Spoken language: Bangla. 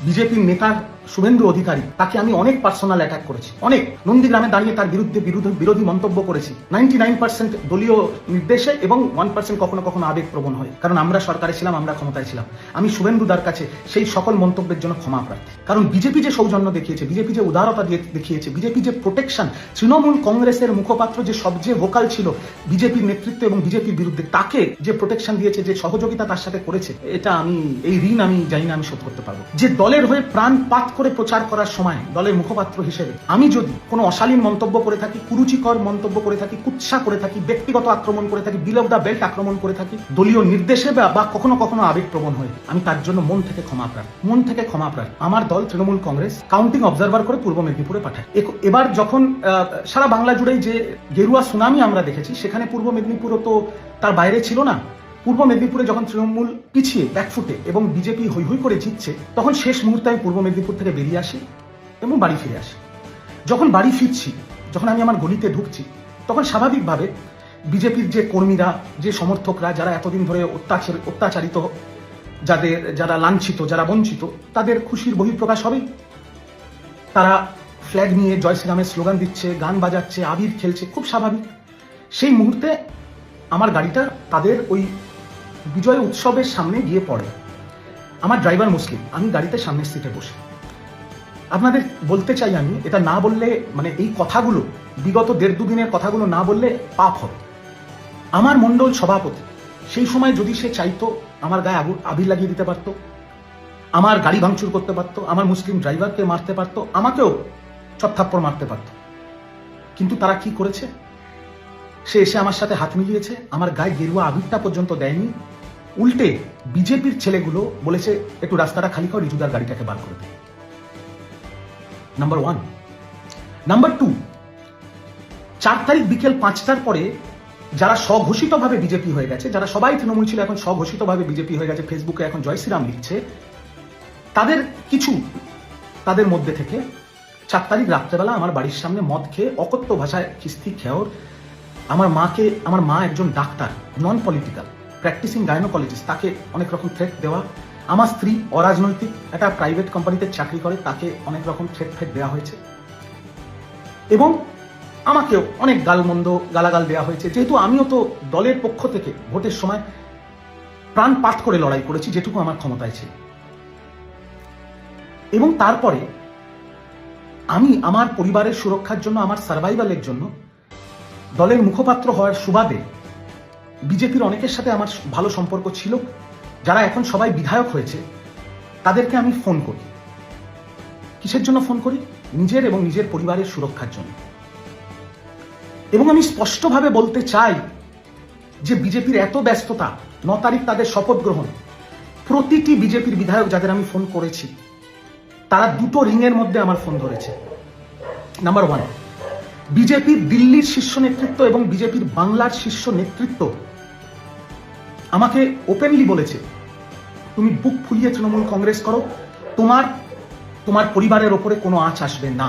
বিজেপির নেতা শুভেন্দু অধিকারী, তাকে আমি অনেক পার্সোনাল অ্যাটাক করেছি, অনেক নন্দীগ্রামে দাঁড়িয়ে তার বিরুদ্ধে বিরোধী মন্তব্য করেছি 99% দলীয় নির্দেশে এবং 1% কখনো কখনো আবেগপ্রবণ হয়, কারণ আমরা সরকারে ছিলাম, আমরা ক্ষমতায় ছিলাম। আমি শুভেন্দুদার কাছে সেই সকল মন্তব্যের জন্য ক্ষমা প্রার্থী, কারণ বিজেপি যে সৌজন্য দেখিয়েছে, বিজেপি যে উদারতা দেখিয়েছে, বিজেপি যে প্রোটেকশন, তৃণমূল কংগ্রেসের মুখপাত্র যে সবচেয়ে ভোকাল ছিল বিজেপির নেতৃত্ব এবং বিজেপির বিরুদ্ধে, তাকে যে প্রোটেকশন দিয়েছে, যে সহযোগিতা তার সাথে করেছে, এটা আমি এই ঋণ আমি জানি না আমি শোধ করতে পারবো। যে দলের হয়ে প্রাণপাত করে প্রচার করার সময় দলের মুখপাত্র হিসেবে আমি যদি কোনো অশালীন মন্তব্য করে থাকি, কুরুচিকর মন্তব্য করে থাকি, কুৎসা করে থাকি, ব্যক্তিগত আক্রমণ করে থাকি, বিল অফ দ্য বেল্ট আক্রমণ করে থাকি, দলীয় নির্দেশে বা কখনো কখনো আবেগপ্রবণ হয়ে, আমি তার জন্য মন থেকে ক্ষমা প্রার্থী, মন থেকে ক্ষমা প্রার্থী। আমার দল তৃণমূল কংগ্রেস কাউন্টিং অবজারভার করে পূর্ব মেদিনীপুরে পাঠায়। এবার যখন সারা বাংলা জুড়েই যে গেরুয়া সুনামি আমরা দেখেছি, সেখানে পূর্ব মেদিনীপুরও তো তার বাইরে ছিল না। পূর্ব মেদিনীপুরে যখন তৃণমূল পিছিয়ে ব্যাকফুটে এবং বিজেপি হৈ হৈ করে জিতছে, তখন শেষ মুহূর্তে আমি পূর্ব মেদিনীপুর থেকে বেরিয়ে আসি এবং বাড়ি ফিরে আসি। যখন বাড়ি ফিরছি, যখন আমি আমার গলিতে ঢুকছি, তখন স্বাভাবিকভাবে বিজেপির যে কর্মীরা, যে সমর্থকরা, যারা এতদিন ধরে অত্যাচারিত, যারা লাঞ্ছিত, যারা বঞ্চিত, তাদের খুশির বহিঃপ্রকাশ হবেই। তারা ফ্ল্যাগ নিয়ে জয় শ্রীরামের স্লোগান দিচ্ছে, গান বাজাচ্ছে, আবির খেলছে, খুব স্বাভাবিক। সেই মুহূর্তে আমার গাড়িটা তাদের ওই বিজয় উৎসবের সামনে গিয়ে পড়ে। আমার ড্রাইভার মুসলিম, আমি গাড়িতে সামনের সিটে বসে। আপনাদের বলতে চাই, আমি এটা না বললে, মানে এই কথাগুলো, বিগত 1.5-2 দিনের কথাগুলো না বললে পাপ হবে। আমার মণ্ডল সভাপতি সেই সময় যদি সে চাইতো, আমার গায়ে আবির লাগিয়ে দিতে পারতো, আমার গাড়ি ভাঙচুর করতে পারতো, আমার মুসলিম ড্রাইভারকে মারতে পারতো, আমাকেও চত্থাপ্পড় মারতে পারতো। কিন্তু তারা কি করেছে? সে এসে আমার সাথে হাত মিলিয়েছে, আমার গায়ে গেরুয়া আবিরটা পর্যন্ত দেয়নি। উল্টে বিজেপির ছেলেগুলো বলেছে, একটু রাস্তাটা খালি কর, রিজুদার গাড়িটাকে বার করে দে। নাম্বার 1। নাম্বার 2, 4 তারিখ বিকেল 5টার পরে যারা স্বঘোষিতভাবে বিজেপি হয়ে গেছে, যারা সবাই তৃণমূল ছিল, এখন স্বঘোষিতভাবে বিজেপি হয়ে গেছে, ফেসবুকে এখন জয় শ্রীরাম লিখছে, তাদের মধ্যে থেকে 4 তারিখ রাত্রেবেলা আমার বাড়ির সামনে মদ খেয়ে অকথ্য ভাষায় খিস্তি খেয়র, আমার মা একজন doctor, non political, practising gynaecologist, তাকে অনেক রকম থ্রেট দেওয়া, আমার স্ত্রী অরাজনৈতিক একটা প্রাইভেট কোম্পানিতে চাকরি করে, তাকে অনেক রকম থ্রেট দেওয়া হয়েছে, এবং আমাকেও অনেক গালাগাল দেওয়া হয়েছে। যেহেতু আমিও তো দলের পক্ষ থেকে ভোটের সময় প্রাণপাত করে লড়াই করেছি, যেটুকু আমার ক্ষমতায় ছিল। এবং তারপরে আমি আমার পরিবারের সুরক্ষার জন্য, আমার সার্ভাইভালের জন্য, দলের মুখপাত্র হওয়ার সুবাদে বিজেপির অনেকের সাথে আমার ভালো সম্পর্ক ছিল, যারা এখন সবাই বিধায়ক হয়েছে, তাদেরকে আমি ফোন করি। কিসের জন্য ফোন করি? নিজের এবং নিজের পরিবারের সুরক্ষার জন্য। এবং আমি স্পষ্টভাবে বলতে চাই যে বিজেপির এত ব্যস্ততা, 9 তারিখ তাদের শপথ গ্রহণ, প্রতিটি বিজেপির বিধায়ক যাদের আমি ফোন করেছি, তারা 2টো রিংয়ের মধ্যে আমার ফোন ধরেছে। নাম্বার 1, বিজেপির দিল্লির শীর্ষ নেতৃত্ব এবং বিজেপির বাংলার শীর্ষ নেতৃত্ব আমাকে ওপেনলি বলেছে, তুমি বুক ফুলিয়ে তৃণমূল কংগ্রেস করো, তোমার পরিবারের ওপরে কোনো আঁচ আসবে না।